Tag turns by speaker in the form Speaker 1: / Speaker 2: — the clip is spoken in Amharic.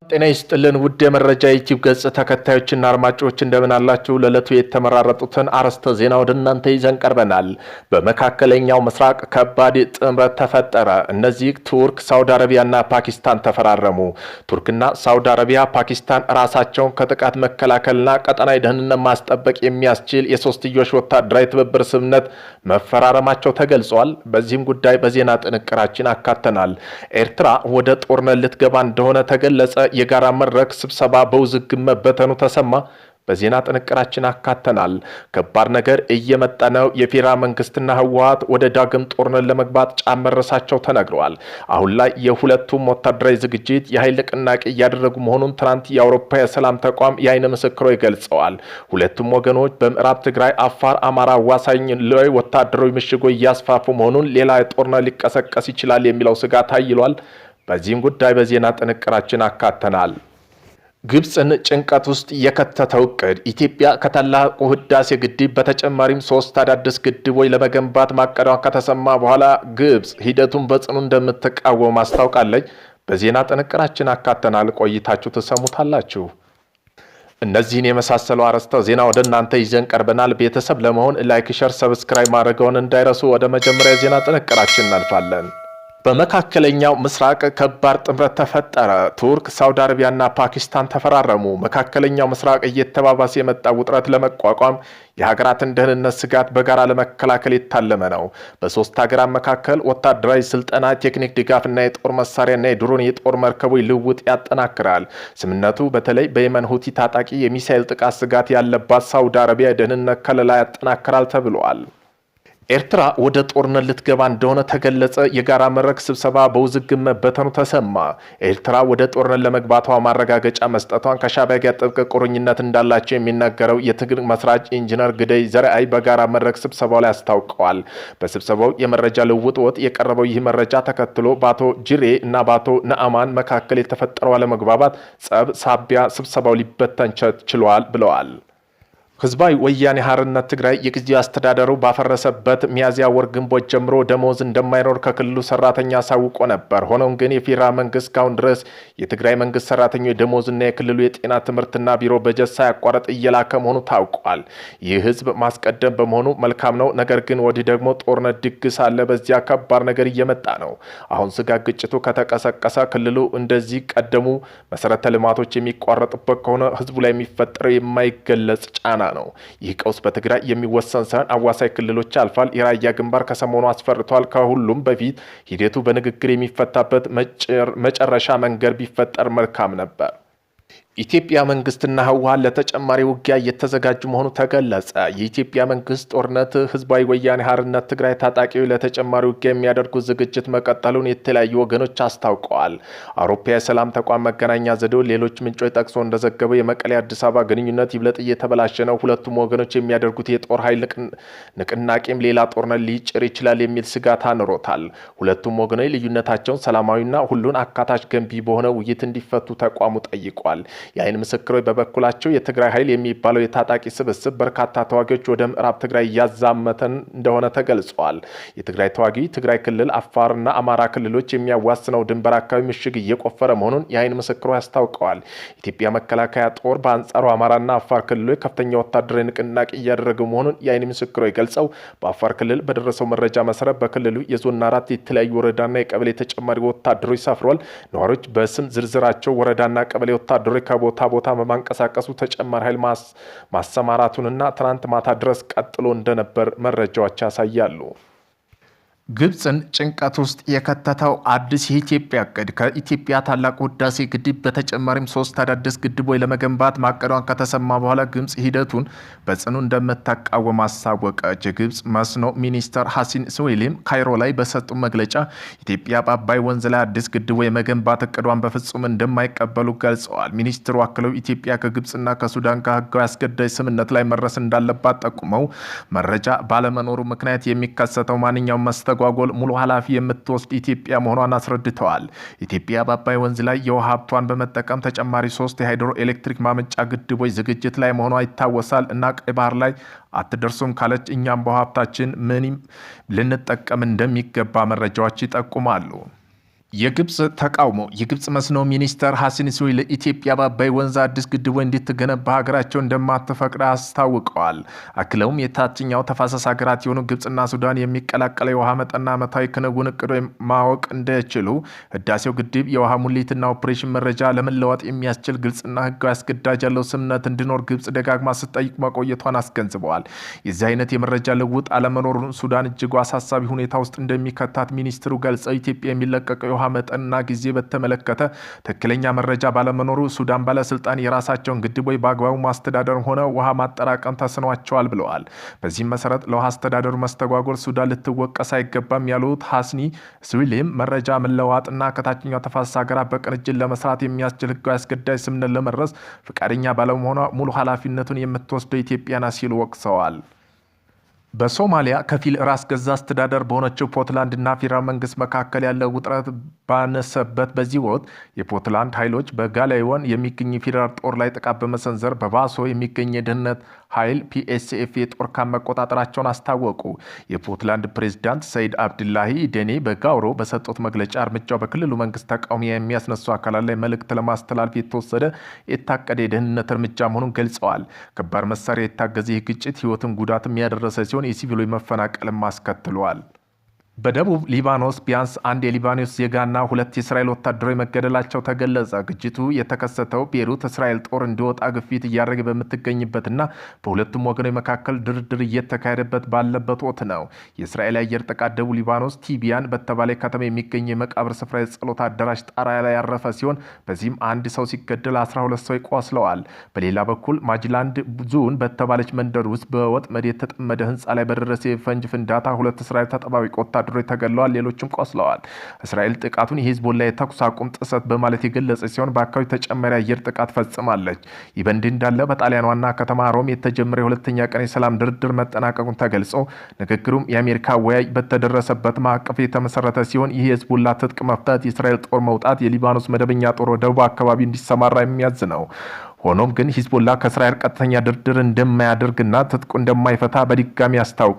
Speaker 1: ጤና ይስጥልን ውድ የመረጃ ዩቲዩብ ገጽ ተከታዮችና አድማጮች እንደምን አላችሁ? ለዕለቱ የተመራረጡትን አርዕስተ ዜና ወደ እናንተ ይዘን ቀርበናል። በመካከለኛው ምስራቅ ከባድ ጥምረት ተፈጠረ። እነዚህ ቱርክ፣ ሳውዲ አረቢያና ፓኪስታን ተፈራረሙ። ቱርክና ሳውዲ አረቢያ ፓኪስታን ራሳቸውን ከጥቃት መከላከልና ቀጠናዊ ደህንነት ማስጠበቅ የሚያስችል የሶስትዮሽ ወታደራዊ ትብብር ስምምነት መፈራረማቸው ተገልጿል። በዚህም ጉዳይ በዜና ጥንቅራችን አካተናል። ኤርትራ ወደ ጦርነት ልትገባ እንደሆነ ተገለጸ። የጋራ መድረክ ስብሰባ በውዝግብ መበተኑ ተሰማ። በዜና ጥንቅራችን አካተናል። ከባድ ነገር እየመጣ ነው። የፌዴራል መንግስትና ህወሓት ወደ ዳግም ጦርነት ለመግባት ጫፍ መድረሳቸው ተነግረዋል። አሁን ላይ የሁለቱም ወታደራዊ ዝግጅት የኃይል ንቅናቄ እያደረጉ መሆኑን ትናንት የአውሮፓ የሰላም ተቋም የአይን ምስክሮች ገልጸዋል። ሁለቱም ወገኖች በምዕራብ ትግራይ፣ አፋር፣ አማራ አዋሳኝ ላይ ወታደራዊ ምሽጎች እያስፋፉ መሆኑን ሌላ ጦርነት ሊቀሰቀስ ይችላል የሚለው ስጋት አይሏል። በዚህም ጉዳይ በዜና ጥንቅራችን አካተናል። ግብፅን ጭንቀት ውስጥ የከተተው እቅድ ኢትዮጵያ ከታላቁ ህዳሴ ግድብ በተጨማሪም 3 አዳዲስ ግድቦች ለመገንባት ማቀዷን ከተሰማ በኋላ ግብፅ ሂደቱን በጽኑ እንደምትቃወም አስታውቃለች። በዜና ጥንቅራችን አካተናል። ቆይታችሁ ትሰሙታላችሁ። እነዚህን የመሳሰሉ አርዕስተ ዜና ወደ እናንተ ይዘን ቀርበናል። ቤተሰብ ለመሆን ላይክ፣ ሸር፣ ሰብስክራይብ ማድረግዎን እንዳይረሱ። ወደ መጀመሪያ ዜና ጥንቅራችን እናልፋለን። በመካከለኛው ምስራቅ ከባድ ጥምረት ተፈጠረ። ቱርክ፣ ሳውዲ አረቢያና ፓኪስታን ተፈራረሙ። መካከለኛው ምስራቅ እየተባባሰ የመጣው ውጥረት ለመቋቋም የሀገራትን ደህንነት ስጋት በጋራ ለመከላከል የታለመ ነው። በሶስት ሀገራት መካከል ወታደራዊ ስልጠና፣ ቴክኒክ ድጋፍና የጦር መሳሪያና የድሮን የጦር መርከቦች ልውውጥ ያጠናክራል። ስምምነቱ በተለይ በየመን ሁቲ ታጣቂ የሚሳኤል ጥቃት ስጋት ያለባት ሳውዲ አረቢያ የደህንነት ከለላ ያጠናክራል ተብሏል። ኤርትራ ወደ ጦርነት ልትገባ እንደሆነ ተገለጸ። የጋራ መድረክ ስብሰባ በውዝግብ መበተኑ ተሰማ። ኤርትራ ወደ ጦርነት ለመግባቷ ማረጋገጫ መስጠቷን ከሻዕቢያ ጋር ጥብቅ ቁርኝነት እንዳላቸው የሚነገረው የትግል መስራች ኢንጂነር ግደይ ዘርአይ በጋራ መድረክ ስብሰባው ላይ አስታውቀዋል። በስብሰባው የመረጃ ልውውጥ ወጥ የቀረበው ይህ መረጃ ተከትሎ በአቶ ጅሬ እና በአቶ ነአማን መካከል የተፈጠረው አለመግባባት ጸብ ሳቢያ ስብሰባው ሊበተን ችሏል ብለዋል። ህዝባዊ ወያኔ ሓርነት ትግራይ የጊዜያዊ አስተዳደሩ ባፈረሰበት ሚያዝያ ወር ግንቦት ጀምሮ ደሞዝ እንደማይኖር ከክልሉ ሰራተኛ አሳውቆ ነበር። ሆኖም ግን የፌዴራል መንግስት እስካሁን ድረስ የትግራይ መንግስት ሰራተኞች ደሞዝና የክልሉ የጤና ትምህርትና ቢሮ በጀት ሳያቋርጥ እየላከ መሆኑ ታውቋል። ይህ ህዝብ ማስቀደም በመሆኑ መልካም ነው። ነገር ግን ወዲህ ደግሞ ጦርነት ድግስ አለ። በዚያ ከባድ ነገር እየመጣ ነው። አሁን ስጋት ግጭቱ ከተቀሰቀሰ ክልሉ እንደዚህ ቀደሙ መሰረተ ልማቶች የሚቋረጡበት ከሆነ ህዝቡ ላይ የሚፈጠረው የማይገለጽ ጫና ነው። ይህ ቀውስ በትግራይ የሚወሰን ሳይሆን አዋሳኝ ክልሎች አልፏል። የራያ ግንባር ከሰሞኑ አስፈርቷል። ከሁሉም በፊት ሂደቱ በንግግር የሚፈታበት መጨረሻ መንገድ ቢፈጠር መልካም ነበር። ኢትዮጵያ መንግስትና ህወሓት ለተጨማሪ ውጊያ እየተዘጋጁ መሆኑ ተገለጸ። የኢትዮጵያ መንግስት ጦርነት ህዝባዊ ወያኔ ሓርነት ትግራይ ታጣቂው ለተጨማሪ ውጊያ የሚያደርጉት ዝግጅት መቀጠሉን የተለያዩ ወገኖች አስታውቀዋል። አውሮፓ የሰላም ተቋም መገናኛ ዘዴው ሌሎች ምንጮች ጠቅሶ እንደዘገበው የመቀሌ አዲስ አበባ ግንኙነት ይብለጥ እየተበላሸ ነው። ሁለቱም ወገኖች የሚያደርጉት የጦር ኃይል ንቅናቄም ሌላ ጦርነት ሊጭር ይችላል የሚል ስጋት አኑሮታል። ሁለቱም ወገኖች ልዩነታቸውን ሰላማዊና ሁሉን አካታች ገንቢ በሆነ ውይይት እንዲፈቱ ተቋሙ ጠይቋል። የአይን ምስክሮች በበኩላቸው የትግራይ ኃይል የሚባለው የታጣቂ ስብስብ በርካታ ተዋጊዎች ወደ ምዕራብ ትግራይ እያዛመተን እንደሆነ ተገልጿል። የትግራይ ተዋጊ ትግራይ ክልል፣ አፋርና አማራ ክልሎች የሚያዋስነው ድንበር አካባቢ ምሽግ እየቆፈረ መሆኑን የአይን ምስክሮች አስታውቀዋል። ኢትዮጵያ መከላከያ ጦር በአንጻሩ አማራና አፋር ክልሎች ከፍተኛ ወታደራዊ ንቅናቄ እያደረገ መሆኑን የአይን ምስክሮች ገልጸው በአፋር ክልል በደረሰው መረጃ መሰረት በክልሉ የዞን 4 የተለያዩ ወረዳና የቀበሌ ተጨማሪ ወታደሮች ሰፍሯል። ነዋሪዎች በስም ዝርዝራቸው ወረዳና ቀበሌ ወታደሮች ቦታ በማንቀሳቀሱ ተጨማሪ ኃይል ማሰማራቱንና ትናንት ማታ ድረስ ቀጥሎ እንደነበር መረጃዎች ያሳያሉ። ግብፅን ጭንቀት ውስጥ የከተተው አዲስ የኢትዮጵያ እቅድ ከኢትዮጵያ ታላቁ ህዳሴ ግድብ በተጨማሪም 3 አዳዲስ ግድቦች ለመገንባት ማቀዷን ከተሰማ በኋላ ግብፅ ሂደቱን በጽኑ እንደምትቃወም አስታወቀች። የግብፅ መስኖ ሚኒስተር ሐሰን ስዌሊም ካይሮ ላይ በሰጡ መግለጫ ኢትዮጵያ በአባይ ወንዝ ላይ አዲስ ግድቦች የመገንባት እቅዷን በፍጹም እንደማይቀበሉ ገልጸዋል። ሚኒስትሩ አክለው ኢትዮጵያ ከግብፅና ከሱዳን ጋር ህጋዊ አስገዳጅ ስምምነት ላይ መድረስ እንዳለባት ጠቁመው መረጃ ባለመኖሩ ምክንያት የሚከሰተው ማንኛውም ጓጎል ሙሉ ኃላፊ የምትወስድ ኢትዮጵያ መሆኗን አስረድተዋል። ኢትዮጵያ በአባይ ወንዝ ላይ የውሃ ሀብቷን በመጠቀም ተጨማሪ 3 የሃይድሮ ኤሌክትሪክ ማመንጫ ግድቦች ዝግጅት ላይ መሆኗ ይታወሳል እና ቀይ ባህር ላይ አትደርሱም ካለች እኛም በውሃ ሀብታችን ምንም ልንጠቀም እንደሚገባ መረጃዎች ይጠቁማሉ። የግብጽ ተቃውሞ የግብጽ መስኖ ሚኒስተር ሐሰን ሱዊ ለኢትዮጵያ በአባይ ወንዝ አዲስ ግድብ እንድትገነባ ሀገራቸው እንደማትፈቅድ አስታውቀዋል። አክለውም የታችኛው ተፋሰስ ሀገራት የሆኑ ግብጽና ሱዳን የሚቀላቀለው የውሃ መጠንና ዓመታዊ ክንውን እቅዶ ማወቅ እንደችሉ ህዳሴው ግድብ የውሃ ሙሊትና ኦፕሬሽን መረጃ ለመለዋወጥ የሚያስችል ግልጽና ህጋዊ አስገዳጅ ያለው ስምምነት እንዲኖር ግብጽ ደጋግማ ስትጠይቅ መቆየቷን አስገንዝበዋል። የዚህ አይነት የመረጃ ልውውጥ አለመኖሩን ሱዳን እጅግ አሳሳቢ ሁኔታ ውስጥ እንደሚከታት ሚኒስትሩ ገልጸው ኢትዮጵያ የሚለቀቀው ውሃ መጠንና ጊዜ በተመለከተ ትክክለኛ መረጃ ባለመኖሩ ሱዳን ባለስልጣን የራሳቸውን ግድቦች በአግባቡ ማስተዳደር ሆነ ውሃ ማጠራቀም ተስኗቸዋል ብለዋል። በዚህም መሰረት ለውሃ አስተዳደሩ መስተጓጎል ሱዳን ልትወቀስ አይገባም ያሉት ሐሰን ሱዊሌም መረጃ መለዋወጥና ከታችኛው ተፋሰስ ሀገራት በቅንጅት ለመስራት የሚያስችል ህጋዊ አስገዳጅ ስምምነት ለመድረስ ፈቃደኛ ባለመሆኗ ሙሉ ኃላፊነቱን የምትወስደው ኢትዮጵያ ናት ሲሉ ወቅሰዋል። በሶማሊያ ከፊል ራስ ገዛ አስተዳደር በሆነችው ፑንትላንድ እና ፌዴራል መንግስት መካከል ያለው ውጥረት ባነሰበት በዚህ ወቅት የፑንትላንድ ኃይሎች በጋላይወን የሚገኝ ፌዴራል ጦር ላይ ጥቃት በመሰንዘር በባሶ የሚገኝ የደህንነት ኃይል ፒኤስኤፍ የጦር ካምፕ መቆጣጠራቸውን አስታወቁ። የፑንትላንድ ፕሬዚዳንት ሰይድ አብዱላሂ ደኔ በጋውሮ በሰጡት መግለጫ እርምጃው በክልሉ መንግስት ተቃውሞ የሚያስነሱ አካላት ላይ መልእክት ለማስተላለፍ የተወሰደ የታቀደ የደህንነት እርምጃ መሆኑን ገልጸዋል። ከባድ መሳሪያ የታገዘ ይህ ግጭት ህይወትን ጉዳትም ያደረሰ ሲሆን የሲቪሎች መፈናቀልም አስከትሏል። በደቡብ ሊባኖስ ቢያንስ አንድ የሊባኖስ ዜጋና 2 የእስራኤል ወታደሮች መገደላቸው ተገለጸ። ግጭቱ የተከሰተው ቤይሩት እስራኤል ጦር እንዲወጣ ግፊት እያደረገ በምትገኝበትና በሁለቱም ወገኖች መካከል ድርድር እየተካሄደበት ባለበት ወቅት ነው። የእስራኤል አየር ጥቃት ደቡብ ሊባኖስ ቲቢያን በተባለ ከተማ የሚገኝ የመቃብር ስፍራ የጸሎት አዳራሽ ጣሪያ ላይ ያረፈ ሲሆን በዚህም አንድ ሰው ሲገደል 12 ሰው ቆስለዋል። በሌላ በኩል ማጅላንድ ዙን በተባለች መንደር ውስጥ በወጥመድ የተጠመደ ህንፃ ላይ በደረሰ የፈንጅ ፍንዳታ 2 እስራኤል ተጠባባቂ ወታደሮች ተገለዋል፣ ሌሎችም ቆስለዋል። እስራኤል ጥቃቱን የሂዝቦላ የተኩስ አቁም ጥሰት በማለት የገለጸ ሲሆን በአካባቢ ተጨማሪ አየር ጥቃት ፈጽማለች። ይህ በእንዲህ እንዳለ በጣሊያን ዋና ከተማ ሮም የተጀመረ የሁለተኛ ቀን የሰላም ድርድር መጠናቀቁን ተገልጾ ንግግሩም የአሜሪካ ወያይ በተደረሰበት ማዕቀፍ የተመሰረተ ሲሆን ይህ የሂዝቦላ ትጥቅ መፍታት፣ የእስራኤል ጦር መውጣት፣ የሊባኖስ መደበኛ ጦር ደቡብ አካባቢ እንዲሰማራ የሚያዝ ነው። ሆኖም ግን ሂዝቦላ ከእስራኤል ቀጥተኛ ድርድር እንደማያደርግና ትጥቁ እንደማይፈታ በድጋሚ አስታውቋል።